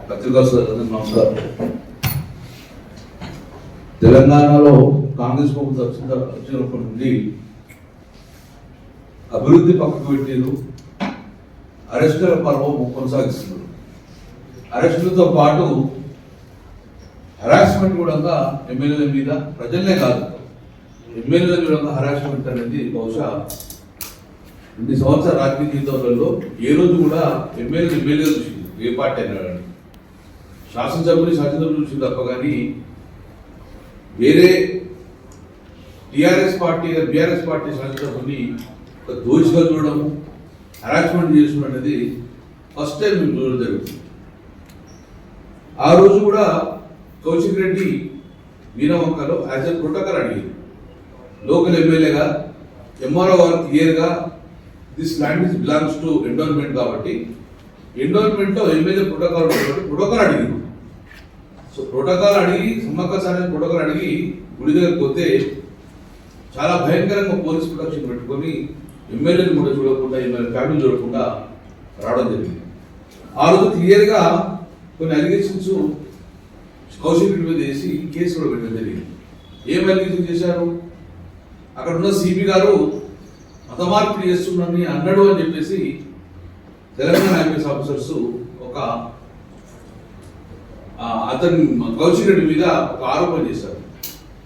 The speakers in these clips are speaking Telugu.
పత్రికా సోదరులకు నమస్కారం. తెలంగాణలో కాంగ్రెస్ ప్రభుత్వం వచ్చినప్పటి నుండి అభివృద్ధి పక్కకు పెట్టారు, అరెస్టుల పర్వం కొనసాగిస్తున్నారు. అరెస్టులతో పాటు హరాస్మెంట్ కూడా ఎమ్మెల్యేల మీద, ప్రజలనే కాదు ఎమ్మెల్యేల మీద హరాస్మెంట్ అనేది బహుశా 2 సంవత్సరాల రాజకీయ జీవితంలో ఏ రోజు కూడా ఎమ్మెల్యేలు చూసింది, ఏ పార్టీ అయినా శాసనసభ్యులు చూసింది తప్ప కానీ వేరే బీఆర్ఎస్ పార్టీ శాసనసభ్యుని దోషిగా చూడడము, హరాస్మెంట్ చేసుకోవడం అనేది ఫస్ట్ టైం మేము చూడడం జరుగుతుంది. ఆ రోజు కూడా కౌశిక్ రెడ్డి వీరవంకలో యాజ్ ఎ ప్రోటోకాల్ అడిగింది. లోకల్ ఎమ్మెల్యేగా ఎంఆర్ఓ గారు క్లియర్గా this land is belongs to endowment కాబట్టి ఎండోన్మెంట్లో ఎమ్మెల్యే ప్రోటోకాల్ అడిగింది. సో ప్రోటోకాల్ అడిగి సమ్మక్క సార్ ప్రోటోకాల్ అడిగి గుడి దగ్గరికి పోతే చాలా భయంకరంగా పోలీస్ ప్రొటెక్షన్ పెట్టుకొని ఎమ్మెల్యేని కూడా చూడకుండా, ఎమ్మెల్యే ఫ్యామిలీ చూడకుండా రావడం జరిగింది. ఆ రోజు క్లియర్గా కొన్ని అలిగేషన్స్ కౌశిక్ రెడ్డి మీద వేసి కేసు కూడా పెట్టడం జరిగింది. ఏం అలిగేషన్ చేశారు? అక్కడ ఉన్న సిపి గారు మత మార్పిడి చేస్తున్నారని అన్నాడు అని చెప్పేసి తెలంగాణ ఐపీఎస్ ఆఫీసర్స్ ఒక అతని కౌశిక్ రెడ్డి మీద ఒక ఆరోపణ చేశారు.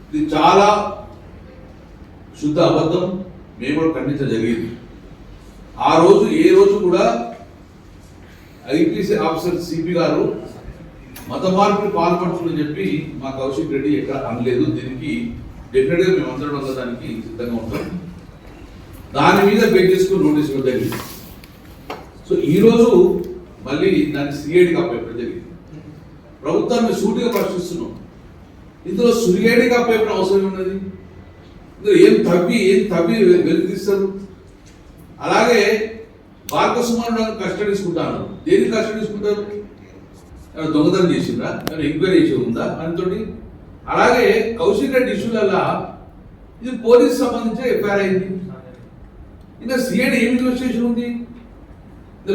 ఇది చాలా శుద్ధ అబద్ధం, మేము కూడా ఖండించడం జరిగింది. ఆ రోజు ఏ రోజు కూడా ఐపీఎస్ ఆఫీసర్ సిపి గారు మత మార్పిడి పాల్పడుతుందని చెప్పి మా కౌశిక్ రెడ్డి ఎక్కడ అనలేదు. దీనికి డెఫినెట్గా మేము అందరం అందడానికి సిద్ధంగా ఉంటాం. దాని మీద బెగ్ చేసుకుని నోటీస్ ఇవ్వడం జరిగింది. సో ఈరోజు మళ్ళీ దాన్ని సిఐడికి అప్పచెప్పడం జరిగింది. ప్రభుత్వాన్ని సూటిగా ప్రశ్నిస్తున్నాం. ఇందులో సిఐడికి అప్పచెప్పడం అవసరం ఉన్నది? ఇందులో ఏం తవ్వి వెలిగిస్తారు? అలాగే బాలకసుమారుడు కస్టడీ తీసుకుంటాను. దేనికి కస్టడీ తీసుకుంటారు? దొంగతనం చేసిందా, ఎంక్వైరీ చేసి ఉందా దానితోటి? అలాగే కౌశిక్ రెడ్డి ఇష్యూలల్లా ఇది పోలీసు సంబంధించిన ఎఫ్ఐఆర్ అయింది. ఇంకా సిఐడి ఏం ఇన్వెస్టిగేషన్ ఉంది?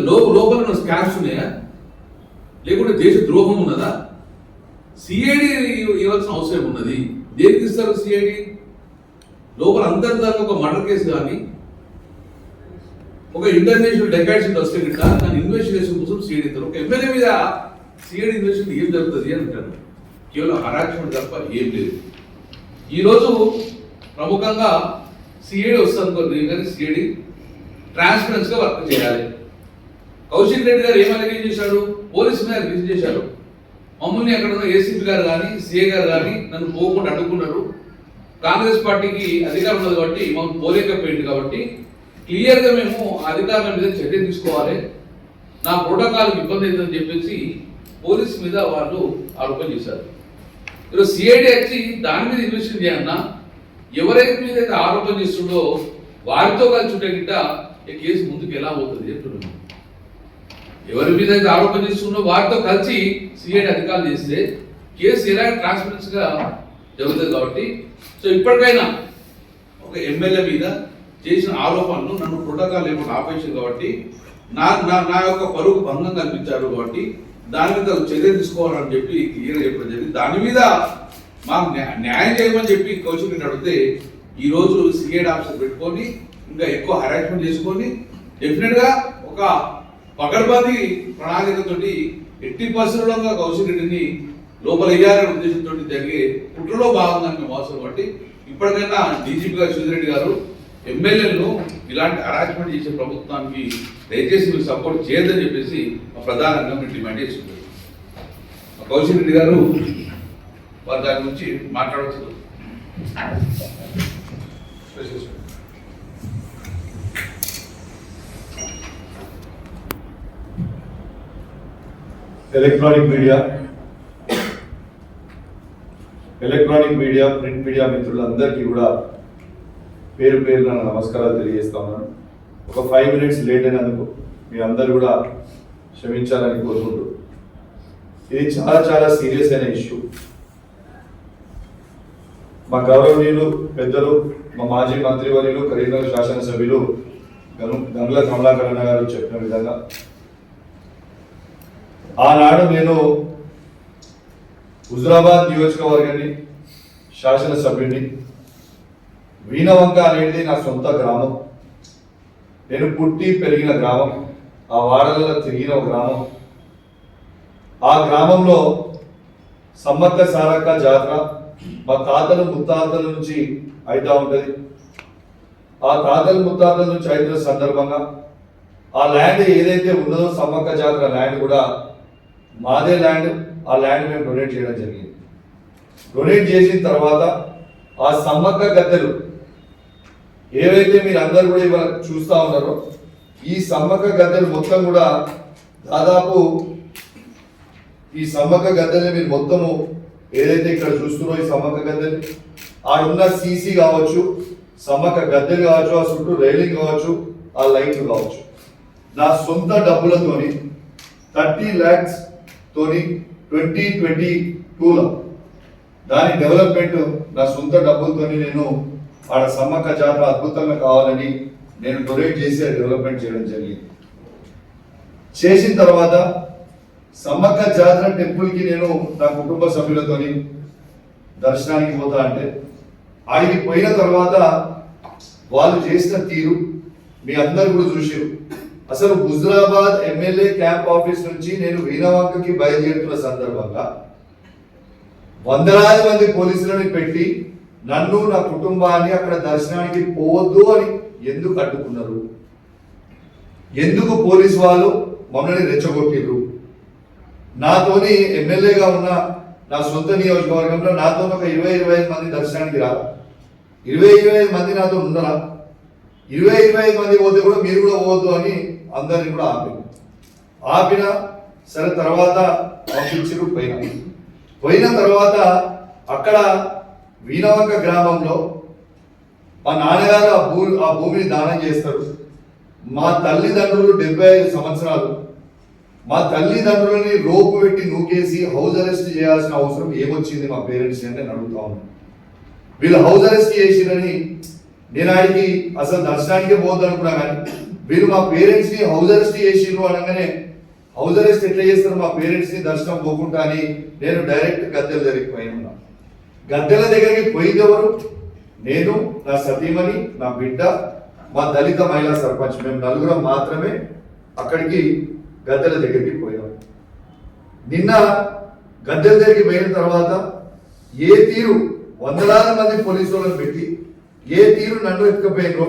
లోపల స్కామ్స్ ఉన్నాయా, లేకుంటే దేశ ద్రోహం ఉన్నదా? సిఐడి ఇవ్వాల్సిన అవసరం ఉన్నది. దేనికి ఇస్తారు సిఐడి? లోపల అంతర్గతంగా ఒక మర్డర్ కేసు కానీ ఒక ఇంటర్నేషనల్ డెకాట్స్ వస్తే గిట్ట దాని ఇన్వెస్టిగేషన్ కోసం సిఐడి ఇస్తారు. ఒక ఎమ్మెల్యే మీద సిఐడి ఇన్వెస్టిగేషన్ ఏం జరుగుతుంది అని అంటారు. కేవలం హరాస్మెంట్ తప్ప ఏం లేదు. ఈరోజు ప్రముఖంగా సిఐడి వస్తుంది కానీ సిఐడి ట్రాన్స్పరెన్స్గా వర్క్ చేయాలి. కౌశిక్ రెడ్డి గారు ఏం అలిగేషన్ చేశాడు? పోలీసు మీద అలిగేషన్ చేశారు. మమ్మల్ని అక్కడ ఉన్న ఏసీపీ గారు కానీ సిఐ గారు కానీ నన్ను పోకుండా అడ్డుకున్నారు. కాంగ్రెస్ పార్టీకి అధికారం ఉన్నది కాబట్టి మమ్మల్ని పోలేకపోయింది కాబట్టి క్లియర్గా మేము అధికారుల మీద చర్య తీసుకోవాలి, నా ప్రోటోకాల్కి ఇబ్బంది అవుతుందని చెప్పేసి పోలీసు మీద వాళ్ళు ఆరోపణ చేశారు. ఈరోజు సిఐడి వచ్చి దాని మీద ఇన్వెస్టిగేషన్ చేయాలన్నా ఎవరైతే మీద అయితే ఆరోపణ చేస్తుండో వారితో కలిసి ఉంటే గిట్ట ఈ కేసు ముందుకు ఎలా పోతుంది అంటున్నాను. ఎవరి మీద అయితే ఆరోపణ చేస్తుండో వారితో కలిసి సిఐడి అధికారులు చేస్తే కేసు ఎలా ట్రాన్స్పరెన్స్గా జరుగుతుంది. కాబట్టి సో ఇప్పటికైనా ఒక ఎమ్మెల్యే మీద చేసిన ఆరోపణలు నన్ను ప్రోటోకాల్ ఏమో ఆపేసింది కాబట్టి నా యొక్క పరువు భంగం కల్పించారు కాబట్టి దాని మీద చర్య తీసుకోవాలని చెప్పి క్లియర్గా చెప్పడం జరిగింది. దాని మీద మాకు న్యాయం చేయమని చెప్పి కౌశిక్ రెడ్డి అడిగితే ఈరోజు సిఐడి ఆఫీసర్ పెట్టుకొని ఇంకా ఎక్కువ హరాస్మెంట్ చేసుకొని డెఫినెట్గా ఒక పకడ్బందీ ప్రణాళికతో 80% కౌశిక్ రెడ్డిని లోపల వేయాలనే ఉద్దేశంతో జరిగే కుట్రలో భాగంగా మేము అవసరం బట్టి ఇప్పటికైనా డీజీపీ గారు సుధీరెడ్డి గారు ఎమ్మెల్యేలను ఇలాంటి హరాస్మెంట్ చేసే ప్రభుత్వానికి దయచేసి మీరు సపోర్ట్ చేయొద్దని చెప్పేసి ప్రధానంగా మీరు డిమాండ్ చేస్తున్నారు. కౌశిక్ రెడ్డి గారు వారి దాని గురించి మాట్లాడవచ్చు. ఎలక్ట్రానిక్ మీడియా ప్రింట్ మీడియా మిత్రులందరికీ కూడా పేరు పేరున నమస్కారాలు తెలియజేస్తా ఉన్నాను. ఒక 5 minutes లేట్ అయినందుకు మీ అందరూ కూడా క్షమించాలని కోరుకుంటూ, ఇది చాలా చాలా సీరియస్ అయిన ఇష్యూ. మా గౌరవనీయులు పెద్దలు, మా మాజీ మంత్రివర్యులు, కరీంనగర్ శాసనసభ్యులు గంగుల కమలాకరణ గారు చెప్పిన విధంగా ఆనాడు నేను హుజురాబాద్ నియోజకవర్గాన్ని శాసనసభ్యుడిని. వీణవంక అనేది నా సొంత గ్రామం. నేను పుట్టి పెరిగిన గ్రామం, ఆ వాడలలో తిరిగిన గ్రామం. ఆ గ్రామంలో సమ్మక్క సారక్క జాతర మా తాతలు ముత్తాతల నుంచి అవుతా ఉంటుంది. ఆ తాతలు ముత్తాతల నుంచి అవుతున్న సందర్భంగా ఆ ల్యాండ్ ఏదైతే ఉన్నదో సమ్మక్క జాతర ల్యాండ్ కూడా మాదే ల్యాండ్. ఆ ల్యాండ్ మేము డొనేట్ చేయడం జరిగింది. డొనేట్ చేసిన తర్వాత ఆ సమ్మక్క గద్దెలు ఏవైతే మీరు అందరు కూడా ఇవాళ చూస్తూ ఉన్నారో ఈ సమ్మక్క గద్దెలు మొత్తం కూడా దాదాపు ఈ సమ్మక్క గద్దెలు మీరు మొత్తము ఏదైతే ఇక్కడ చూస్తున్నారో ఈ సమ్మక్క గద్దెలు ఆడున్న సీసీ కావచ్చు, సమ్మక్క గద్దెలు కావచ్చు, ఆ చుట్టూ రైలింగ్ కావచ్చు, ఆ లైట్లు కావచ్చు, నా సొంత డబ్బులతోని 30 lakhs తోని 2022లో దాని డెవలప్మెంట్ నా సొంత డబ్బులతోని నేను ఆడ సమ్మక్క జాతర అద్భుతంగా కావాలని నేను డొనేట్ చేసి డెవలప్మెంట్ చేయడం జరిగింది. చేసిన తర్వాత సమ్మక్క జాతర టెంపుల్కి నేను నా కుటుంబ సభ్యులతోని దర్శనానికి పోతా అంటే ఆడికి పోయిన తర్వాత వాళ్ళు చేసిన తీరు మీ అందరు కూడా చూసారు. అసలు హుజురాబాద్ ఎమ్మెల్యే క్యాంప్ ఆఫీస్ నుంచి నేను వీణవంకకి బయలుదేరుతున్న సందర్భంగా వందలాది మంది పోలీసులను పెట్టి నన్ను నా కుటుంబాన్ని అక్కడ దర్శనానికి పోవద్దు అని ఎందుకు అడ్డుకున్నారు? ఎందుకు పోలీసు వాళ్ళు మమ్మల్ని రెచ్చగొట్టిర్రు? నాతోని ఎమ్మెల్యేగా ఉన్న నా సొంత నియోజకవర్గంలో నాతో ఒక 20-25 మంది దర్శనానికి రారా? 20-25 మంది నాతో ఉండరా? 20-25 మంది పోతే కూడా మీరు కూడా పోవద్దు అని అందరిని కూడా ఆపిన సరే. తర్వాత పంపించారు. పోయిన తర్వాత అక్కడ వీణవంక గ్రామంలో మా నాన్నగారు ఆ భూమిని దానం చేస్తారు. మా తల్లిదండ్రులు 75 సంవత్సరాలు మా తల్లిదండ్రులని రోపు పెట్టి నూకేసి హౌస్ అరెస్ట్ చేయాల్సిన అవసరం ఏమొచ్చింది మా పేరెంట్స్ అని నేను అడుగుతా ఉన్నాను. వీళ్ళు హౌస్ అరెస్ట్ చేసిరని నేను ఆయనకి అసలు దర్శనానికే పోద్దు అనుకున్నా, కానీ వీళ్ళు మా పేరెంట్స్ ని హౌస్ అరెస్ట్ చేసిర్రు అనగానే హౌస్ అరెస్ట్ ఎట్లా చేస్తారు మా పేరెంట్స్ ని దర్శనం పోకుండా అని నేను డైరెక్ట్ గద్దెల దగ్గరికి పోయినా. గద్దెల దగ్గరికి పోయింది ఎవరు? నేను, నా సతీమణి, నా బిడ్డ, మా దళిత మహిళా సర్పంచ్, మేము నలుగురం మాత్రమే అక్కడికి గద్దెల దగ్గరికి పోయాం. నిన్న గద్దెల దగ్గరికి పోయిన తర్వాత ఏ తీరు వందలాది మంది పోలీసు వాళ్ళని పెట్టి ఏ తీరు నన్ను ఎత్తుకపోయినో,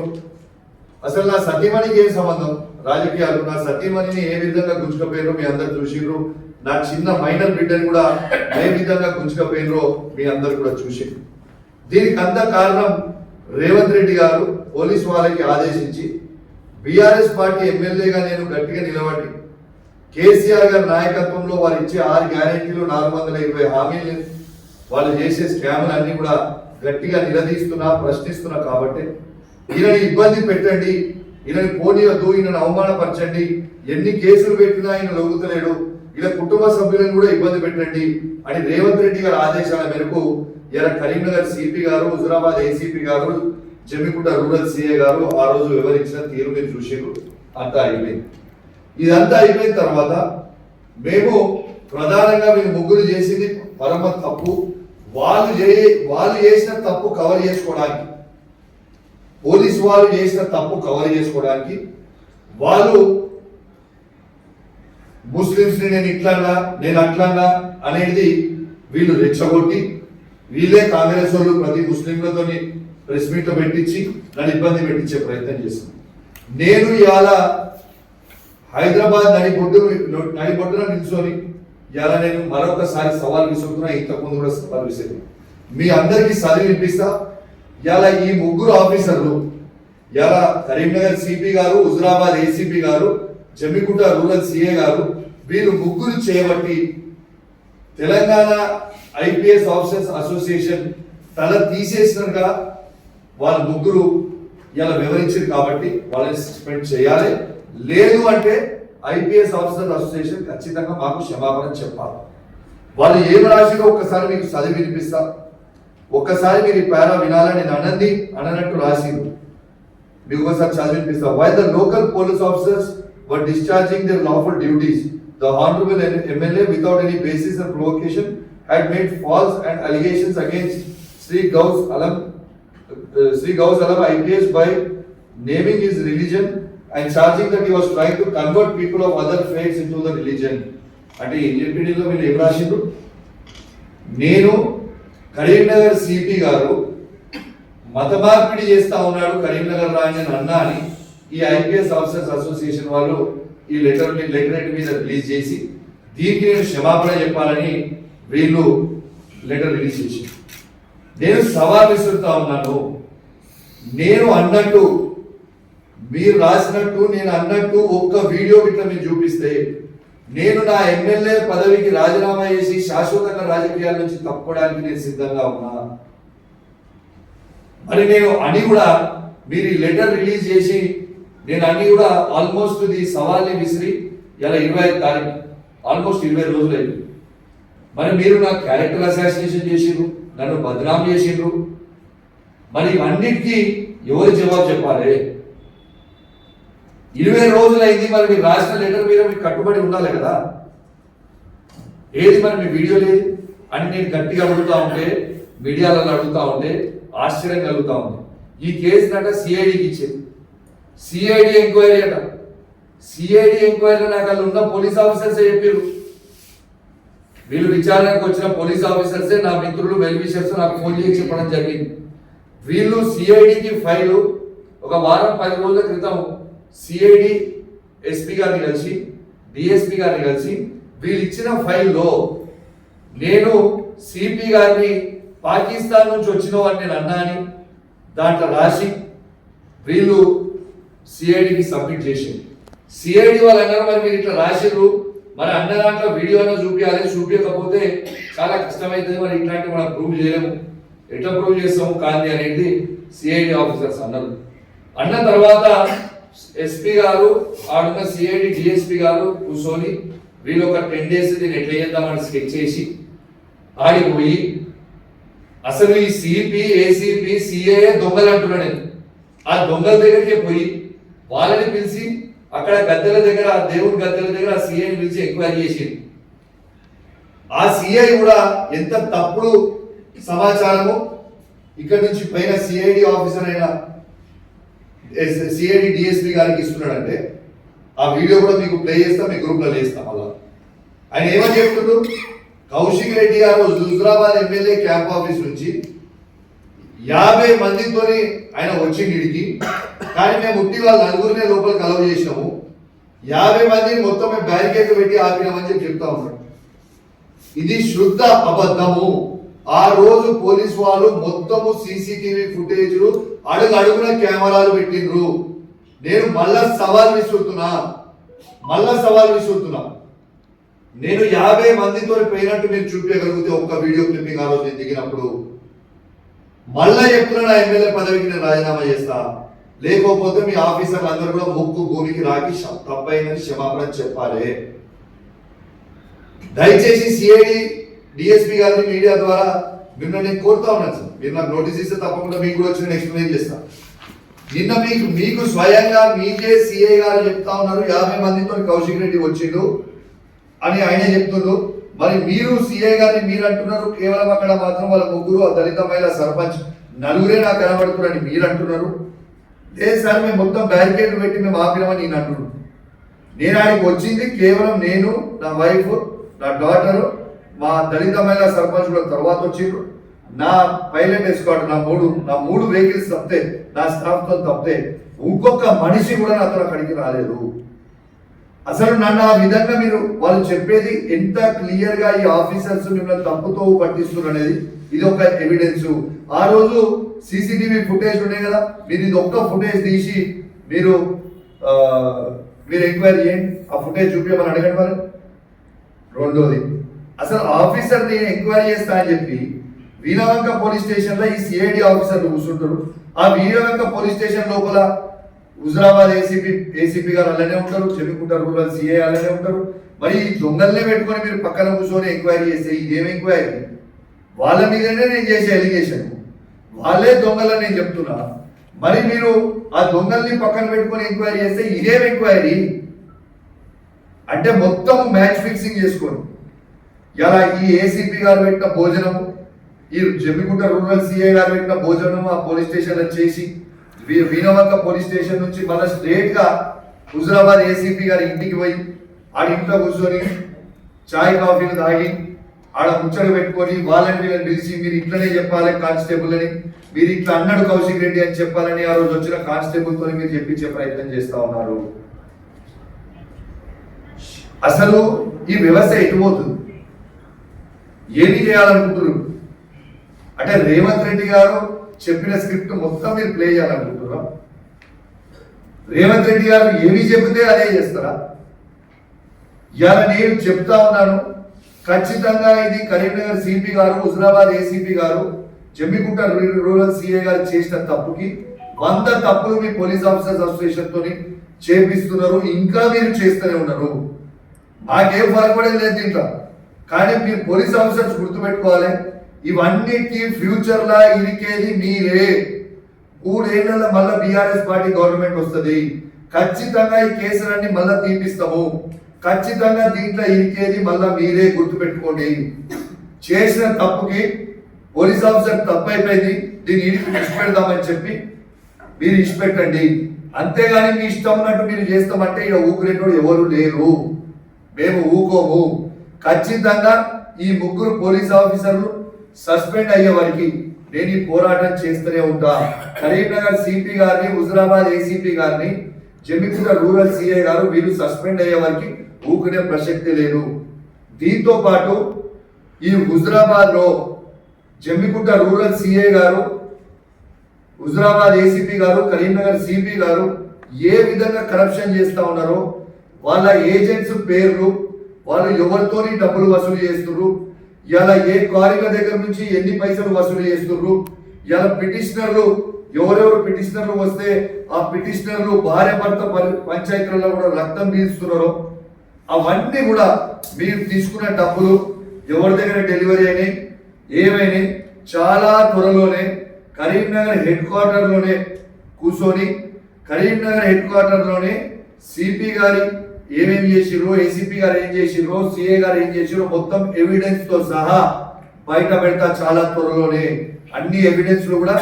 అసలు నా సతీమణికి ఏం సంబంధం రాజకీయాలు? నా సతీమణిని ఏ విధంగా గుంజుకపోయినో మీ అందరు చూసిర్రు. నా చిన్న మైనర్ బిడ్డని కూడా ఏ విధంగా గుంజుకపోయినో మీ అందరు కూడా చూసిర్రు. దీనికి అంత కారణం రేవంత్ రెడ్డి గారు పోలీసు వాళ్ళకి ఆదేశించి బీఆర్ఎస్ పార్టీ ఎమ్మెల్యేగా నేను గట్టిగా నిలబడి కేసీఆర్ గారి నాయకత్వంలో వారు ఇచ్చే 6 గ్యారెంటీలు 420 హామీలు వాళ్ళు చేసే స్కాములు అన్ని కూడా గట్టిగా నిలదీస్తున్నా, ప్రశ్నిస్తున్నా. కాబట్టి ఈయనని ఇబ్బంది పెట్టండి, ఈయనని పోనీయద్దు, ఈయనను అవమానపరచండి, ఎన్ని కేసులు పెట్టినా ఆయన లొంగుతలేడు, ఇలా కుటుంబ సభ్యులను కూడా ఇబ్బంది పెట్టండి అని రేవంత్ రెడ్డి గారి ఆదేశాల మేరకు ఇలా కరీంనగర్ సిపి గారు, హుజురాబాద్ ఏసీపీ గారు, జమ్మికుంట రూరల్ సిఏ గారు ఆ రోజు వివరించిన తీరు మీరు చూసారు. అంతా అయిపోయింది. ఇదంతా అయిపోయిన తర్వాత మేము ప్రధానంగా మీరు ముగ్గురు చేసింది పరమ తప్పు. వాళ్ళు చేసిన తప్పు కవర్ చేసుకోవడానికి, పోలీసు వాళ్ళు చేసిన తప్పు కవర్ చేసుకోవడానికి వాళ్ళు ముస్లింస్ ని నేను ఇట్లన్నా నేను అట్లన్నా అనేది వీళ్ళు రెచ్చగొట్టి వీళ్ళే కాంగ్రెస్ వాళ్ళు ప్రతి ముస్లింలతో ప్రెస్ మీట్ పెట్టించి నన్ను ఇబ్బంది పెట్టించే ప్రయత్నం చేస్తుంది. నేను ఇవాళ హైదరాబాద్ నడిబొడ్డున నిల్చొని ఇలా నేను మరొకసారి సవాల్ విసురుతున్నా. ఇంతకుముందు కూడా సవాల్ విసిరి మీ అందరికీ చదివి వినిపిస్తా. ఇలా ఈ ముగ్గురు ఆఫీసర్లు, ఇలా కరీంనగర్ సిపి గారు, హుజురాబాద్ ఏసీపీ గారు, జమ్మికుంట రూరల్ సిఏ గారు, వీళ్ళు ముగ్గురు చేయబట్టి తెలంగాణ ఐపీఎస్ ఆఫీసర్స్ అసోసియేషన్ తల తీసేసినట్టుగా వాళ్ళ ముగ్గురు ఇలా వివరించారు. కాబట్టి వాళ్ళని సస్పెండ్ చేయాలి. లేదు అంటే ఐపీఎస్ ఆఫీసర్ అసోసియేషన్ ఖచ్చితంగా మాకు క్షమాపణ చెప్పాలి. వాళ్ళు ఏం రాసిరో ఒక్కసారి మీకు చదివి వినిపిస్తా. ఒక్కసారి మీరు ఈ పేరా వినాలని నేను అననట్టు రాసిరు. మీకు ఒకసారి చదివి వినిపిస్తా. While the local police officers were discharging their lawful duties the honorable MLA without any basis or provocation had made false and allegations against Sri Gaus Alam IPS by naming his religion and charging that he was trying to convert people of other faiths into the religion. అంటే ఇండిపెండెంట్ లో వీళ్ళు ఏం రాసిండ్రు? నేను కరీంనగర్ సిపి గారు మత మార్పిడి చేస్తా ఉన్నాడు కరీంనగర్ రాని అన్నా అని ఈ ఐపీఎస్ ఆఫీసర్స్ అసోసియేషన్ వాళ్ళు ఈ లెటరేట్ మీద రిలీజ్ చేసి దీనికి నేను క్షమాపణ చెప్పాలని వీళ్ళు లెటర్ రిలీజ్ చేసి నేను సవాల్ విసురుతా ఉన్నాను. నేను అన్నట్టు మీరు రాసినట్టు నేను అన్నట్టు ఒక్క వీడియో ఇట్లా మీరు చూపిస్తే నేను నా ఎమ్మెల్యే పదవికి రాజీనామా చేసి శాశ్వతంగా రాజకీయాల నుంచి తప్పుకోవడానికి నేను సిద్ధంగా ఉన్నా. మరి నేను అని కూడా మీరు ఈ లెటర్ రిలీజ్ చేసి నేను అన్ని కూడా ఆల్మోస్ట్ ఇది సవాల్ని విసిరి ఇలా 25 తారీఖు ఆల్మోస్ట్ 20 రోజులు అయింది. మరి మీరు నా క్యారెక్టర్ అసాసినేషన్ చేసిండ్రు, నన్ను బదనాం చేసిండ్రు. మరి ఇవన్నిటికీ ఎవరు జవాబు చెప్పాలి? 20 రోజులు అయింది. మరి మీరు రాసిన లెటర్ మీద మీకు కట్టుబడి ఉండాలి కదా. ఏది మరి మీ వీడియో లేదు అని నేను గట్టిగా అడుగుతా ఉంటే, మీడియాలలో అడుగుతా ఉంటే ఆశ్చర్యం కలుగుతా ఉంది. ఈ కేసు నట సిఐడికి ఇచ్చింది. సిఐడి ఎంక్వైరీ అట. సిఐడి ఎంక్వైరీలో నాకు వాళ్ళు ఉన్న పోలీస్ ఆఫీసర్సే చెప్పారు. వీళ్ళు విచారణకు వచ్చిన పోలీస్ ఆఫీసర్సే నా మిత్రులు వెల్విషర్స్ నాకు ఫోన్ చేసి చెప్పడం జరిగింది. వీళ్ళు సిఐడికి ఫైలు ఒక వారం 10 రోజుల క్రితం సిఐడి ఎస్పీ గారిని కలిసి డిఎస్పీ గారిని కలిసి వీళ్ళు ఇచ్చిన ఫైల్లో నేను సిపి గారిని పాకిస్తాన్ నుంచి వచ్చినవాడిని నేను అన్నా అని దాంట్లో రాసి వీళ్ళు సిఐడికి సబ్మిట్ చేసింది. సిఐడి వాళ్ళు అన్నారు మరి మీరు ఇట్లా రాసిర్రు, మరి అన్న దాంట్లో వీడియోలో చూపించాలి, చూపించకపోతే చాలా కష్టమవుతుంది, మరి ఇట్లాంటి మనం ప్రూవ్ చేయలేము, ఎట్లా ప్రూవ్ చేస్తాము కాంతి అనేది సిఐడి ఆఫీసర్స్ అన్నారు. అన్న తర్వాత ఎస్పీ గారు ఆడున్న సిఐడి డిఎస్పీ గారు కూర్చొని వీళ్ళు ఒక 10 days దీన్ని ఎట్లా చేద్దామని స్కెచ్ చేసి ఆడిపోయి అసలు ఈ సిపి ఏసీపీ సిఏ దొంగలు అంటున్నాడు. ఆ దొంగల దగ్గరికి పోయి వాళ్ళని పిలిచి అక్కడ గద్దెల దగ్గర దేవుడి గద్దెల దగ్గర ఆ సిఐని పిలిచి ఎంక్వైరీ చేసింది. ఆ సిఐ కూడా ఎంత తప్పుడు సమాచారము ఇక్కడ నుంచి పైన సిఐడి ఆఫీసర్ అయిన సిఐడి డిఎస్పీ గారికి ఇస్తున్నాడంటే ఆ వీడియో కూడా మీకు ప్లే చేస్తాం, మీ గ్రూప్లో వేస్తాం. అలా ఆయన ఏమని చెప్తున్నారు? కౌశిక్ రెడ్డి గారు హుజురాబాద్ ఎమ్మెల్యే క్యాంప్ ఆఫీస్ నుంచి 50 మందితోని ఆయన వచ్చిండికి, కానీ మేము ఉట్టి వాళ్ళు 4గురినే లోపలికి అలౌ చేసినాము. 50 మందిని మొత్తం మేము బ్యారికేడ్ పెట్టి ఆపినామని చెప్పి చెప్తా ఉన్నాడు. ఇది శుద్ధ అబద్ధము. ఆ రోజు పోలీసు వాళ్ళు మొత్తము సీసీటీవీ ఫుటేజ్లు అడుగున కెమెరాలు పెట్టిండ్రు. నేను మళ్ళా సవాల్ విసురుతున్నా. నేను 50 మందితో పోయినట్టు మీరు చూపించగలిగితే ఒక్క వీడియో క్లిప్పింగ్ ఆ రోజు నేను దిగినప్పుడు మళ్ళా చెప్తున్నా నా ఎమ్మెల్యే పదవికి నేను రాజీనామా చేస్తా, లేకపోతే మీ ఆఫీసర్లు అందరూ కూడా ముక్కు భూమికి రాకి తప్పైందని క్షమాపణ చెప్పాలి. దయచేసి సిఐడి డిఎస్పీ గారిని మీడియా ద్వారా నిన్న నేను కోరుతా ఉన్నాను సార్, మీరు నాకు నోటీస్ ఇస్తే తప్పకుండా మీకు కూడా వచ్చి నేను ఎక్స్ప్లెయిన్ చేస్తాను. నిన్న మీకు స్వయంగా మీకే సిఐ గారు చెప్తా ఉన్నారు 50 మందితో కౌశిక్ రెడ్డి వచ్చిండు అని ఆయనే చెప్తున్నారు. మరి మీరు సిఐ గారిని మీరు అంటున్నారు, కేవలం అక్కడ మాత్రం వాళ్ళ ముగ్గురు దళిత మహిళా సర్పంచ్ 4గురే నాకు కనబడుతున్నారని మీరు అంటున్నారు. లేదు సార్ మేము మొత్తం బ్యారికేడ్ పెట్టి మేము ఆపినామని నేను అంటున్నాను. నేను ఆయనకు వచ్చింది కేవలం నేను, నా వైఫ్, నా డాటరు, మా దళిత మహిళా సర్పంచ్ కూడా తర్వాత వచ్చిండ్రు, నా పైలట్ ఎస్కాట్, నా మూడు వెహికల్స్ తప్పితే, నా స్టాఫ్ తో తప్పితే ఇంకొక మనిషి కూడా నాతో అక్కడికి రాలేదు. అసలు నన్ను ఆ విధంగా మీరు వాళ్ళు చెప్పేది ఎంత క్లియర్ గా ఈ ఆఫీసర్స్ మిమ్మల్ని తప్పుతో పట్టిస్తున్నారు అనేది ఇది ఒక ఎవిడెన్స్. ఆ రోజు సీసీటీవీ ఫుటేజ్ ఉన్నాయి కదా, మీరు ఇది ఒక్క ఫుటేజ్ తీసి మీరు ఎంక్వైరీ చేయండి, ఆ ఫుటేజ్ చూపించమని అడగండి వాళ్ళు. రెండోది, అసలు ఆఫీసర్ నేను ఎంక్వైరీ చేస్తా అని చెప్పి వీణవంక పోలీస్ స్టేషన్ లో ఈ సిఐడి ఆఫీసర్లు కూర్చుంటారు. ఆ వీణవంక పోలీస్ స్టేషన్ లోపల హుజురాబాద్ ఏసీపీ గారు అలానే ఉంటారు, చెప్పుకుంటారు సిఐ అలానే ఉంటారు. మరి ఈ దొంగల్నే పెట్టుకొని మీరు పక్కన కూర్చొని ఎంక్వైరీ చేస్తే ఇదేం ఎంక్వైరీ? వాళ్ళ మీదనే నేను చేసే ఎలిగేషన్, వాళ్ళే దొంగలని నేను చెప్తున్నా. మరి మీరు ఆ దొంగల్ని పక్కన పెట్టుకొని ఎంక్వైరీ చేస్తే ఇదేం ఎంక్వైరీ? అంటే మొత్తం మ్యాచ్ ఫిక్సింగ్ చేసుకొని ఇలా ఈ ఏసీపీ గారు పెట్టిన భోజనము, ఈ జమ్మిగుంట రూరల్ సిఐ గారు పెట్టిన భోజనము ఆ పోలీస్ స్టేషన్ లో చేసి వీణవంక పోలీస్ స్టేషన్ నుంచి మళ్ళీ స్ట్రేట్ గా హుజరాబాద్ ఏసీపీ గారి ఇంటికి పోయి ఆడ ఇంట్లో కూర్చొని చాయ్ కాఫీలు తాగి ఆడ ముచ్చట పెట్టుకొని వాళ్ళని వీళ్ళని పిలిచి మీరు ఇట్లనే చెప్పాలి కానిస్టేబుల్ అని, మీరు ఇట్లా అన్నాడు కౌశిక్ రెడ్డి అని చెప్పాలని ఆ రోజు వచ్చిన కానిస్టేబుల్ తో మీరు చెప్పించే ప్రయత్నం చేస్తా ఉన్నారు. అసలు ఈ వ్యవస్థ ఎటుపోతుంది, ఏమి చేయాలనుకుంటున్నారు? అంటే రేవంత్ రెడ్డి గారు చెప్పిన స్క్రిప్ట్ మొత్తం మీరు ప్లే చేయాలనుకుంటున్నారా? రేవంత్ రెడ్డి గారు ఏమి చెబితే అదే చేస్తారా? ఇవాళ నేను చెప్తా ఉన్నాను, ఖచ్చితంగా ఇది కరీంనగర్ సిపి గారు, హుజరాబాద్ ఏసీపీ గారు, జమ్మిగుంట రూరల్ సిఐ గారు చేసిన తప్పుకి 100 తప్పులు మీ పోలీస్ ఆఫీసర్స్ అసోసియేషన్ తోని చేపిస్తున్నారు, ఇంకా మీరు చేస్తూనే ఉన్నారు. మాకేం ఫరకపడేది లేదు దీంట్లో. కానీ మీరు పోలీస్ ఆఫీసర్స్ గుర్తుపెట్టుకోవాలి, ఇవన్నిటికీ ఫ్యూచర్ లా ఇరికేది మీరే. 3 ఏళ్లలో మళ్ళీ బీఆర్ఎస్ పార్టీ గవర్నమెంట్ వస్తుంది, ఖచ్చితంగా ఈ కేసులన్నీ మళ్ళీ తీపిస్తాము, ఖచ్చితంగా దీంట్లో ఇరికేది మళ్ళా మీరే, గుర్తుపెట్టుకోండి. చేసిన తప్పుకి పోలీస్ ఆఫీసర్ తప్పు అయిపోయింది, దీన్ని ఇడిచిపెడదామని చెప్పి మీరు ఇచ్చిపెట్టండి. అంతేగాని మీ ఇష్టం ఉన్నట్టు మీరు చేస్తామంటే ఇక ఊకునేటోడు ఎవరు లేరు, మేము ఊకోము. ఖచ్చితంగా ఈ 3 పోలీస్ ఆఫీసర్లు సస్పెండ్ అయ్యే వరకు నేను ఈ పోరాటం చేస్తూనే ఉంటా. కరీంనగర్ సిపి గారిని, హుజరాబాద్ ఏసీపీ గారిని, జమ్మిగుంట రూరల్ సిఐ గారు వీళ్ళు సస్పెండ్ అయ్యే వరకు ఊకునే ప్రసక్తి లేదు. దీంతో పాటు ఈ హుజరాబాద్ లో జమ్మిగుంట రూరల్ సిఐ గారు, హుజరాబాద్ ఏసీపీ గారు, కరీంనగర్ సిపి గారు ఏ విధంగా కరప్షన్ చేస్తా ఉన్నారో, వాళ్ళ ఏజెంట్స్ పేర్లు, వాళ్ళు ఎవరితోని డబ్బులు వసూలు చేస్తున్నారు, ఇలా ఏ కారిక దగ్గర నుంచి ఎన్ని పైసలు వసూలు చేస్తున్నారు, ఇలా పిటిషనర్లు ఎవరెవరు పిటిషనర్లు వస్తే ఆ పిటిషనర్లు భార్య భర్త పంచాయతీలలో కూడా రక్తం పీల్చుతున్నారో అవన్నీ కూడా మీరు తీసుకున్న డబ్బులు ఎవరి దగ్గర డెలివరీ అయినాయి, ఏమైనాయి, చాలా త్వరలోనే కరీంనగర్ హెడ్ క్వార్టర్లోనే కూర్చొని కరీంనగర్ హెడ్ క్వార్టర్లోనే సిపి గారి ఏమేమి చేసిర్రో, ఏసీపీ గారు ఏం చేసిర్రో, సిఏ గారు ఏం చేసిర్రో మొత్తం ఎవిడెన్స్ తో సహా బయట పెడతా చాలా త్వరలోనే. అన్ని ఎవిడెన్స్లు కూడా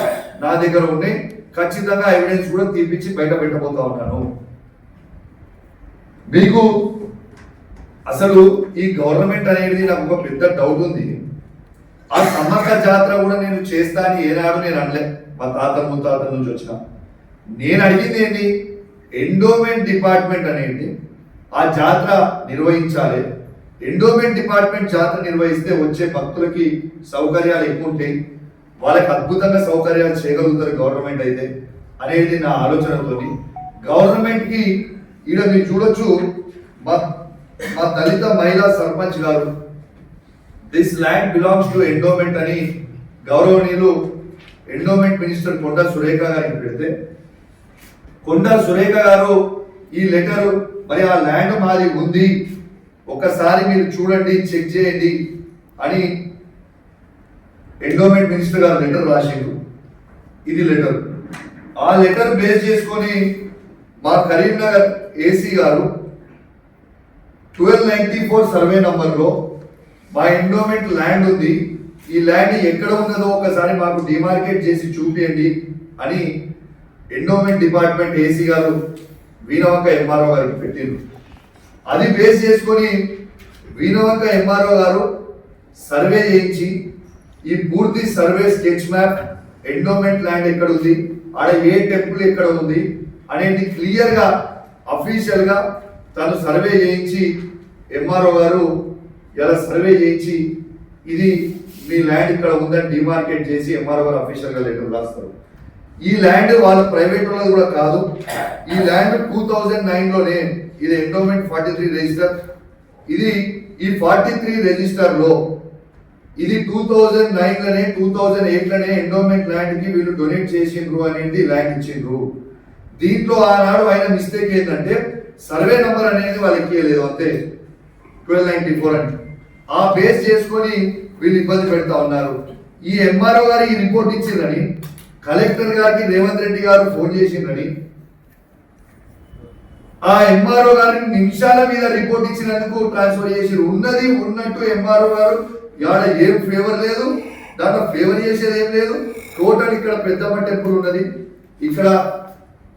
నా దగ్గర ఉన్నాయి, ఖచ్చితంగా ఎవిడెన్స్ కూడా తీపిచ్చి బయట పెట్టబోతా ఉన్నాను. మీకు అసలు ఈ గవర్నమెంట్ అనేది నాకు ఒక పెద్ద డౌట్ ఉంది. ఆ సమ్మక్క జాతర కూడా నేను చేస్తా అని ఏనాడు నేను అనలే, మా తాత ముత్తాత నుంచి వచ్చిన. నేను అడిగింది ఏంటి, ఎండోమెంట్ డిపార్ట్మెంట్ అనేది ఆ జాతర నిర్వహించాలి. ఎండోమెంట్ డిపార్ట్మెంట్ జాతర నిర్వహిస్తే వచ్చే భక్తులకి సౌకర్యాలు ఎక్కువ ఉంటాయి, వాళ్ళకి అద్భుతంగా సౌకర్యాలు చేయగలుగుతారు గవర్నమెంట్ అయితే అనేది నా ఆలోచనతో. గవర్నమెంట్ కి ఈడ మీరు చూడొచ్చు, మా దళిత మహిళా సర్పంచ్ గారు this land belongs to endowment అని గౌరవనీయులు ఎండోమెంట్ మినిస్టర్ కొండా సురేఖ గారికి పెడితే, కొండా సురేఖ గారు ఈ లెటర్ మరి ఆ ల్యాండ్ మాది ఉంది, ఒకసారి మీరు చూడండి, చెక్ చేయండి అని ఎండోమెంట్ మినిస్టర్ గారు లెటర్ రాసిండు. ఇది లెటర్. ఆ లెటర్ బేస్ చేసుకొని మా కరీంనగర్ ఏసీ గారు 1294 సర్వే నంబర్లో మా ఎండోమెంట్ ల్యాండ్ ఉంది, ఈ ల్యాండ్ ఎక్కడ ఉన్నదో ఒకసారి మాకు డిమార్కేట్ చేసి చూపించండి అని ఎండోమెంట్ డిపార్ట్మెంట్ ఏసీ గారు వీణవంక ఎంఆర్ఓ గారికి పెట్టిండ్రు. అది బేస్ చేసుకొని వీణవంక ఎంఆర్ఓ గారు సర్వే చేయించి ఈ పూర్తి survey sketch map, endowment land ఎక్కడ ఉంది, ఆడ ఏ టెంపుల్ ఎక్కడ ఉంది అనేది క్లియర్ గా అఫీషియల్ గా తను సర్వే చేయించి ఎంఆర్ఓ గారు ఇలా సర్వే చేయించి ఇది మీ ల్యాండ్ ఇక్కడ ఉందని డిమార్కేట్ చేసి ఎంఆర్ఓ గారు అఫీషియల్ గా లెటర్ రాస్తారు. ఈ ల్యాండ్ వాళ్ళ ప్రైవేట్ వాళ్ళది కూడా కాదు, ఈ ల్యాండ్ 2009లోనే ఇది ఎండోమెంట్ 43 రిజిస్టర్. ఇది ఈ 43 రిజిస్టర్ లో ఇది 2009లోనే 2008లోనే ఎండోమెంట్ ల్యాండ్ కి వీళ్ళు డొనేట్ చేసిండ్రు అనేది ల్యాండ్ ఇచ్చిండ్రు. దీంట్లో ఆనాడు ఆయన మిస్టేక్ ఏంటంటే సర్వే నంబర్ అనేది వాళ్ళకి ఇవ్వలేదు, అంతే 1294 అని. ఆ బేస్ చేసుకొని వీళ్ళు ఇబ్బంది పెడతా ఉన్నారు. ఈ ఎంఆర్ఓ గారు ఈ రిపోర్ట్ ఇచ్చిందని కలెక్టర్ గారికి రేవంత్ రెడ్డి గారు ఫోన్ చేసిందని ఆ ఎంఆర్ఓ గారిని నిమిషాల మీద రిపోర్ట్ ఇచ్చినందుకు ట్రాన్స్ఫర్ చేసి ఉన్నది ఉన్నట్టు ఎంఆర్ఓ గారు యాడ ఏం ఫేవర్ లేదు, దాంట్లో ఫేవర్ చేసేది ఏం లేదు. టోటల్ ఇక్కడ పెద్దమ్మ టెంపుల్ ఉన్నది, ఇక్కడ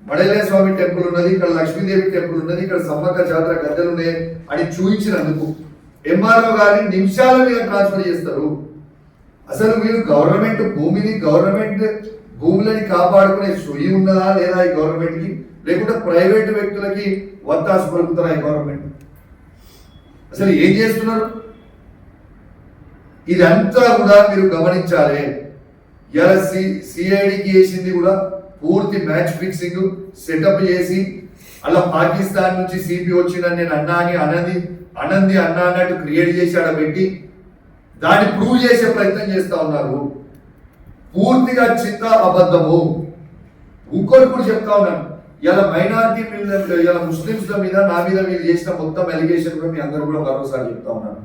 మడలే స్వామి టెంపుల్ ఉన్నది, ఇక్కడ లక్ష్మీదేవి టెంపుల్ ఉన్నది, ఇక్కడ సమ్మక్క జాతర గద్దెలు ఉన్నాయి అని చూపించినందుకు ఎంఆర్ఓ గారిని నిమిషాల మీద ట్రాన్స్ఫర్ చేస్తారు. అసలు మీరు గవర్నమెంట్ భూమిని గవర్నమెంట్ భూములని కాపాడుకునే సొయ్యి ఉన్నదా లేదా ఈ గవర్నమెంట్ కి, లేకుంటే ప్రైవేట్ వ్యక్తులకి వత్తాసు పలుకుతారా ఈ గవర్నమెంట్? అసలు ఏం చేస్తున్నారు? ఇదంతా కూడా మీరు గమనించాలి. ఇలా సిఐడికి వేసింది కూడా పూర్తి మ్యాచ్ ఫిక్సింగ్ సెటప్ చేసి అలా పాకిస్తాన్ నుంచి సిపి వచ్చిన నేను అన్నా అని అనంది అన్నా అన్నట్టు క్రియేట్ చేసి ఆడ పెట్టి దాన్ని ప్రూవ్ చేసే ప్రయత్నం చేస్తా ఉన్నారు. పూర్తిగా చిత్త అబద్ధము. ఇంకోటి కూడా చెప్తా ఉన్నాను, ఇలా మైనారిటీ మీద ఇలా ముస్లింస్ మీద నా మీద మీరు చేసిన మొత్తం ఎలిగేషన్ కూడా మీ అందరూ కూడా మరోసారి చెప్తా ఉన్నాను.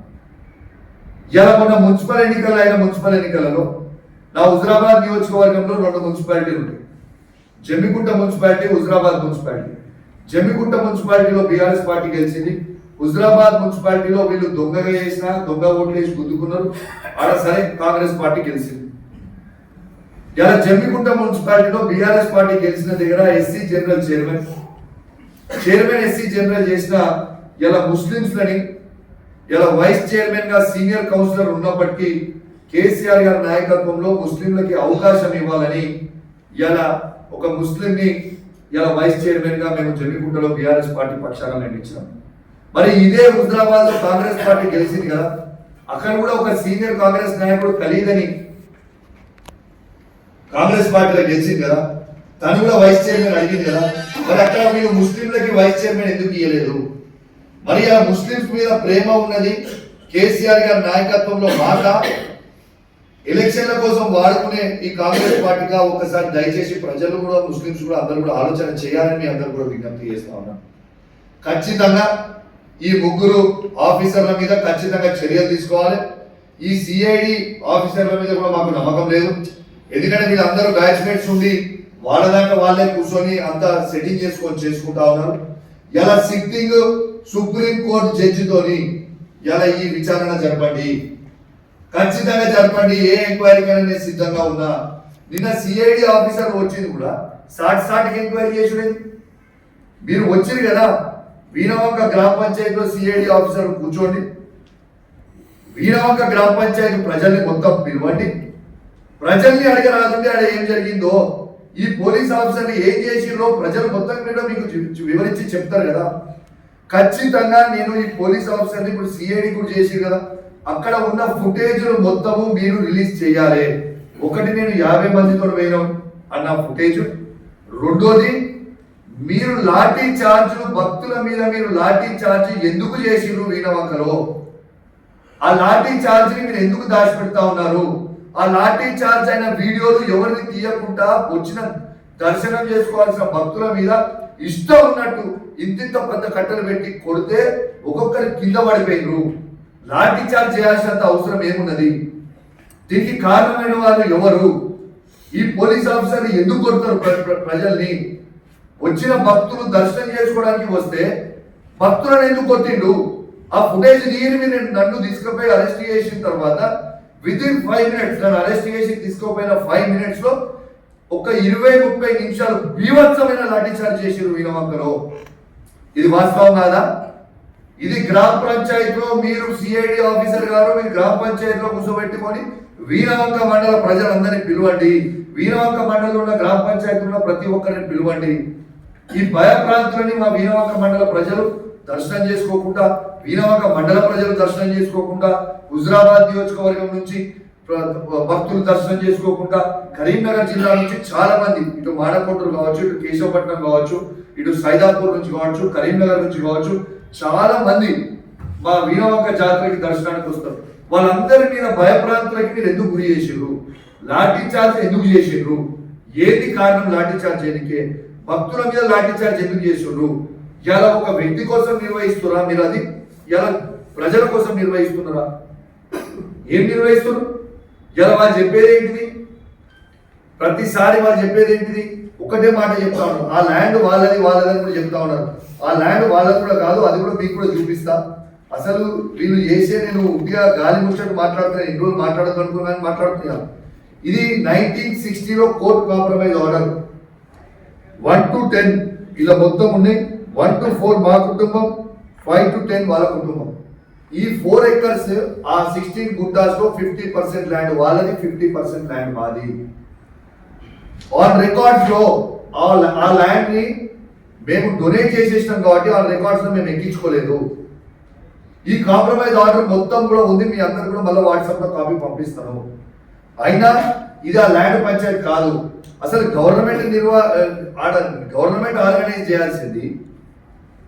ఇలా మొన్న మున్సిపల్ ఎన్నికలలో నా హుజరాబాద్ నియోజకవర్గంలో 2 మున్సిపాలిటీలు ఉంటాయి. Jammikunta municipality, Huzurabad municipality. జమ్మికుంట మున్సిపాలిటీలో బీఆర్ఎస్ పార్టీ గెలిచింది. హుజరాబాద్ మున్సిపాలిటీలో వీళ్ళు దొంగగా చేసిన దొంగ ఓట్లు వేసి గుద్దుకున్నారు. ఆడ సరే కాంగ్రెస్ పార్టీ గెలిచింది. ఇలా జమ్మికుంట మున్సిపాలిటీలో బీఆర్ఎస్ పార్టీ గెలిచిన దగ్గర SC general chairman SC general చేసిన ఇలా ముస్లింస్ లని ఇలా వైస్ చైర్మన్ గా సీనియర్ కౌన్సిలర్ ఉన్నప్పటికీ కేసీఆర్ గారి నాయకత్వంలో ముస్లింలకి అవకాశం ఇవ్వాలని ఇలా ఒక ముస్లిం ని ఇలా వైస్ చైర్మన్ గా మేము జమ్మికుంటలో బీఆర్ఎస్ పార్టీ పక్షాన నియమించాం. మరి ఇదే హుజరాబాద్ లో కాంగ్రెస్ పార్టీ గెలిచింది కదా, అక్కడ కూడా ఒక సీనియర్ కాంగ్రెస్ నాయకుడు ఖలీదని కాంగ్రెస్ పార్టీలో గెలిచింది కదా, తను కూడా వైస్ చైర్మన్ అడిగింది కదా. మరి అక్కడ మీరు ముస్లింలకి వైస్ చైర్మన్ ఎందుకు ఇవ్వలేదు? మరి ఆ ముస్లింస్ మీద ప్రేమ ఉన్నది, కేసీఆర్ గారి నాయకత్వంలో మాట ఎలక్షన్ల కోసం వాడుకునే ఈ కాంగ్రెస్ పార్టీగా ఒకసారి దయచేసి ప్రజలు కూడా ముస్లింస్ కూడా అందరూ కూడా ఆలోచన చేయాలని మీ అందరూ కూడా విజ్ఞప్తి చేస్తా ఉన్నాం. ఖచ్చితంగా ఈ 3 ఆఫీసర్ల మీద ఖచ్చితంగా చర్యలు తీసుకోవాలి. ఈ సిఐడి ఆఫీసర్ల మీద కూడా మాకు నమ్మకం లేదు. ఎందుకంటే వీళ్ళందరూ బ్యాచ్మేట్స్ ఉండి వాళ్ళ దాకా వాళ్ళే కూర్చొని అంతా సెట్టింగ్ చేసుకుంటా ఉన్నారు. ఇలా సిట్టింగ్ సుప్రీం కోర్టు జడ్జితోని ఇలా ఈ విచారణ జరపండి, ఖచ్చితంగా జరపండి. ఏ ఎంక్వైరీకైనా నేను సిద్ధంగా ఉన్నా. నిన్న సిఐడి ఆఫీసర్ వచ్చింది కూడా సాటికి ఎంక్వైరీ చేసినది. మీరు వచ్చింది కదా, వీణవంక గ్రామ పంచాయతీలో సిఐడి ఆఫీసర్ కూర్చోండి, వీణవంక గ్రామ పంచాయతీ ప్రజల్ని మొత్తం పిలవండి, ప్రజల్ని అడగరాదండి ఆడ ఏం జరిగిందో, ఈ పోలీస్ ఆఫీసర్ని ఏం చేసిరో ప్రజలు మొత్తం మీద మీకు వివరించి చెప్తారు కదా. ఖచ్చితంగా నేను ఈ పోలీస్ ఆఫీసర్ని ఇప్పుడు సిఐడి కూడా చేసి కదా, అక్కడ ఉన్న ఫుటేజ్ మొత్తము మీరు రిలీజ్ చేయాలి. ఒకటి నేను 50 మందితో వేయడం అన్న ఫుటేజ్, రెండోది మీరు లాఠీ చార్జులు భక్తుల మీద మీరు లాఠీ చార్జ్ ఎందుకు చేసిరు వీణవంకలో, ఆ లాఠీ చార్జ్ ని మీరు ఎందుకు దాచిపెడతా ఉన్నారు, ఆ లాఠీ చార్జ్ అయిన వీడియోలు ఎవరిని తీయకుండా వచ్చిన దర్శనం చేసుకోవాల్సిన భక్తుల మీద ఇష్టం ఉన్నట్టు ఇంత పెద్ద కట్టలు పెట్టి కొడితే ఒక్కొక్కరి కింద పడిపోయినరు. లాఠీ చార్జ్ చేయాల్సినంత అవసరం ఏమున్నది? దీనికి కారణమైన వాళ్ళు ఎవరు? ఈ పోలీస్ ఆఫీసర్ ఎందుకు కొడతారు ప్రజల్ని? వచ్చిన భక్తులు దర్శనం చేసుకోవడానికి వస్తే భక్తులను ఎందుకు కొట్టిండు? ఆ ఫుటేజ్ తీయని మీరు నన్ను తీసుకుపోయి అరెస్ట్ చేసిన తర్వాత వితిన్ 5 minutes నన్ను అరెస్ట్ చేసి తీసుకుపోయిన 5 minutes లో ఒక 20-30 నిమిషాలు బీభత్సమైన లాఠీ చార్జ్ చేసిరు వీణవంకలో. ఇది వాస్తవం కాదా? ఇది గ్రామ పంచాయతీలో మీరు సిఐడి ఆఫీసర్ గారు మీరు గ్రామ పంచాయతీలో కూర్చోబెట్టుకొని వీణవంక మండల ప్రజలందరినీ పిలవండి, వీణవంక మండలంలో ఉన్న గ్రామ పంచాయతీలో ప్రతి ఒక్కరిని పిలవండి. ఈ భయప్రాంతులని మా వీణవంక మండల ప్రజలు దర్శనం చేసుకోకుండా, వీణవంక మండల ప్రజలు దర్శనం చేసుకోకుండా, హుజరాబాద్ నియోజకవర్గం నుంచి భక్తులు దర్శనం చేసుకోకుండా, కరీంనగర్ జిల్లా నుంచి చాలా మంది ఇటు మాడకొండూరు కావచ్చు, ఇటు కేశవపట్నం కావచ్చు, ఇటు సైదాపూర్ నుంచి కావచ్చు, కరీంనగర్ నుంచి కావచ్చు, చాలా మంది మా వీణవంక జాతరకి దర్శనానికి వస్తారు. వాళ్ళందరి మీద భయప్రాంతులకి మీరు ఎందుకు గురి చేసిర్రు? లాఠీ చార్జ్ ఎందుకు చేసిర్రు? ఏది కారణం లాఠీ చార్జ్ చేయడానికి? భక్తుల మీద లాఠీ చార్జ్ ఎందుకు చేసిర్రు? ఇలా ఒక వ్యక్తి కోసం నిర్వహిస్తున్నారా మీరు? అది ఇలా ప్రజల కోసం నిర్వహిస్తున్నారా? ఏం నిర్వహిస్తున్నారు? ఇలా వాళ్ళు చెప్పేది ఏంటిది? ప్రతిసారి వాళ్ళు చెప్పేది ఏంటిది? ఒకటే మాట చెప్తా ఉన్నారు, ఆ ల్యాండ్ వాళ్ళది వాళ్ళదని కూడా చెప్తా ఉన్నారు. ఆ ల్యాండ్ వాళ్ళది కూడా కాదు, అది కూడా మీకు కూడా చూపిస్తా. అసలు వీళ్ళు చేసే, నేను ఉట్టిగా గాలి ముచ్చట్టు మాట్లాడుతున్నా, ఇన్ని రోజులు మాట్లాడదు అనుకున్నాను, మాట్లాడుతున్నాను. ఇది 1960లో కోర్టు కాంప్రమైజ్ ఆర్డర్ 1 to 10 ఇలా మొత్తం ఉన్నాయి. 1 to 4 మా కుటుంబం, 5 to 10 వాళ్ళ కుటుంబం. ఈ 4 acres ఆ 16 గుంటాస్ లో 50% ల్యాండ్ వాళ్ళది, 50% ల్యాండ్ మాది. ఆన్ రికార్డ్స్ లో ఆ ల్యాండ్ ని మేము డొనేట్ చేసేసినాం కాబట్టి ఆ రికార్డ్స్ లో మేము ఎక్కించుకోలేదు. ఈ కాంప్రమైజ్ ఆర్డర్ మొత్తం కూడా ఉంది, మీ అందరు కూడా మళ్ళీ వాట్సాప్ లో కాపీ పంపిస్తాను. అయినా ఇది ఆ ల్యాండ్ పంచాయతీ కాదు. అసలు గవర్నమెంట్ ఆర్గనైజ్ చేయాల్సింది.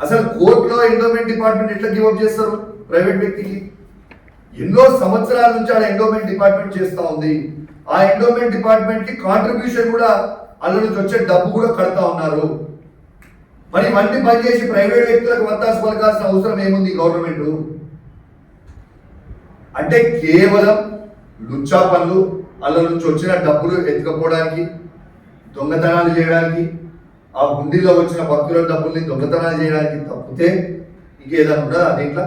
అసలు కోర్టులో ఎండోమెంట్ డిపార్ట్మెంట్ ఎట్లా గివప్ చేస్తారు ప్రైవేట్ వ్యక్తికి? ఎన్నో సంవత్సరాల నుంచి ఆ ఎండోమెంట్ డిపార్ట్మెంట్ చేస్తా ఉంది. ఆ ఎండోమెంట్ డిపార్ట్మెంట్ కి కాంట్రిబ్యూషన్ కూడా అందులో నుంచి వచ్చే డబ్బు కూడా కడతా ఉన్నారు. మరి ఇవన్నీ బంద్ చేసి ప్రైవేట్ వ్యక్తులకు వత్తాసు పలకాల్సిన అవసరం ఏముంది గవర్నమెంట్? అంటే కేవలం లుచ్చా పనులు, అందులో నుంచి వచ్చిన డబ్బులు ఎత్తుకపోవడానికి, దొంగతనాలు చేయడానికి, ఆ హుండీలో వచ్చిన భక్తుల డబ్బుల్ని దొంగతనాలు చేయడానికి తప్పితే ఇంకేదైనా ఉండదా దీంట్లో?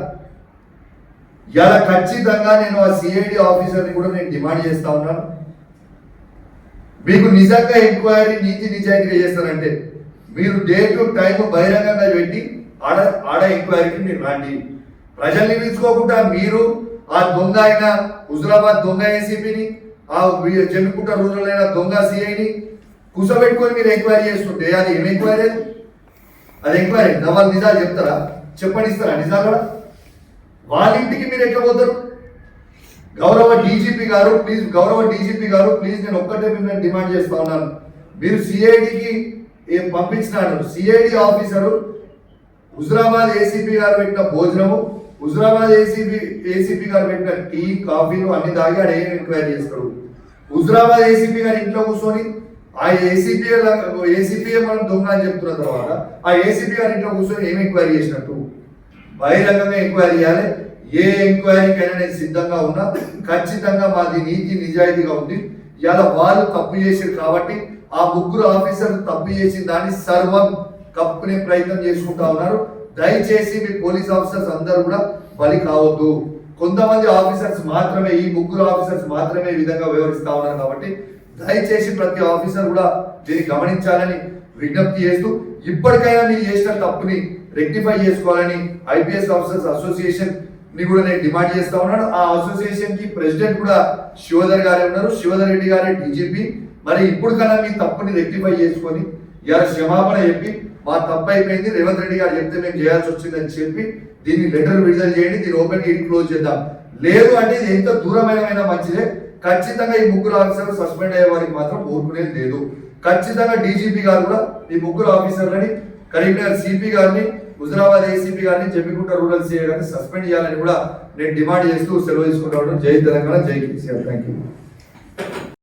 ఇలా ఖచ్చితంగా నేను ఆ సిఐడి ఆఫీసర్ని కూడా నేను డిమాండ్ చేస్తా ఉన్నాను. మీకు నిజంగా ఎంక్వైరీ నీతి నిజాయితీగా చేస్తారంటే మీరు డేట్ టైం బహిరంగంగా పెట్టి ఆడ ఎంక్వైరీకి మీరు రండి. ప్రజల్ని పిలుచుకోకుండా మీరు ఆ దొంగ అయిన హుజురాబాద్ దొంగ ఏసీపీని, ఆ జమ్మికుంట రూరల్ అయిన దొంగ సిఐని కూర్చోబెట్టుకొని మీరు ఎంక్వైరీ చేస్తుంటే అది ఏం ఎంక్వైరీ? అది ఎంక్వైరీ వాళ్ళు నిజాలు చెప్తారా? చెప్పండి, ఇస్తారా నిజాలు కూడా? వాళ్ళ ఇంటికి మీరు ఎట్లా పోతారు? గౌరవ డీజీపీ గారు ప్లీజ్ నేను ఒక్కటే మిమ్మల్ని డిమాండ్ చేస్తా ఉన్నాను. మీరు సిఐడికి పంపించినాడు. సిఐడి ఆఫీసరు హుజురాబాద్ ఏసీపీ గారు పెట్టిన భోజనము, హుజురాబాద్ ఏసీపీ గారు పెట్టిన టీ కాఫీలు అన్ని తాగి ఆడ ఏం ఎంక్వైరీ చేస్తాడు? హుజురాబాద్ ఏసీపీ గారి ఇంట్లో కూర్చొని ఆ ఏసీపీ మనం దొంగ అని చెప్తున్న తర్వాత ఆ ఏసీపీ గారి ఇంట్లో కూర్చొని ఏం ఎంక్వైరీ చేసినట్టు? బహిరంగంగా ఎంక్వైరీ చేయాలి. ఏ ఎంక్వైరీకైనా నేను సిద్ధంగా ఉన్నా. ఖచ్చితంగా మాది నీతి నిజాయితీగా ఉంది. ఇలా వాళ్ళు తప్పు చేశారు కాబట్టి ఆ ముగ్గురు ఆఫీసర్లు తప్పు చేసిన దాన్ని సర్వం కప్పుకునే ప్రయత్నం చేసుకుంటా ఉన్నారు. దయచేసి మీ పోలీస్ ఆఫీసర్స్ అందరూ కూడా బలి కావద్దు. కొంతమంది ఆఫీసర్స్ మాత్రమే, ఈ ముగ్గురు ఆఫీసర్స్ మాత్రమే ఈ విధంగా వ్యవహరిస్తా ఉన్నారు కాబట్టి దయచేసి ప్రతి ఆఫీసర్ కూడా దీన్ని గమనించాలని విజ్ఞప్తి చేస్తూ, ఇప్పటికైనా మీరు చేసిన తప్పుని రెక్టిఫై చేసుకోవాలని ఐపీఎస్ ఆఫీసర్స్ అసోసియేషన్ ని కూడా నేను డిమాండ్ చేస్తా ఉన్నాను. ఆ అసోసియేషన్ కి ప్రెసిడెంట్ కూడా శివధర్ గారే ఉన్నారు, శివధర్ రెడ్డి గారే డీజీపీ. మరి ఇప్పుడు కన్నా మీ తప్పుని రెక్టిఫై చేసుకొని ఇలా క్షమాపణ చెప్పి మా తప్పు అయిపోయింది, రేవంత్ రెడ్డి గారు చెప్తే మేము చేయాల్సి వచ్చిందని చెప్పి దీన్ని లెటర్ విడుదల చేయండి, దీన్ని ఓపెన్ గా క్లోజ్ చేద్దాం. లేదు అంటే ఇది ఎంత దూరమైన మంచిదే. ఖచ్చితంగా ఈ ముగ్గురు ఆఫీసర్లు సస్పెండ్ అయ్యే వారికి మాత్రం ఊరుకునేది లేదు. ఖచ్చితంగా డీజీపీ గారు కూడా ఈ ముగ్గురు ఆఫీసర్లని, కరీంనగర్ సిపి గారిని, హుజురాబాద్ ఏసీపీ గారిని, జమ్మికుంట రూరల్ సిఐ గారిని సస్పెండ్ చేయాలని కూడా నేను డిమాండ్ చేస్తూ సెలవు తీసుకుంటా ఉన్నాను. జై తెలంగాణ, జై కేసీఆర్. Thank you.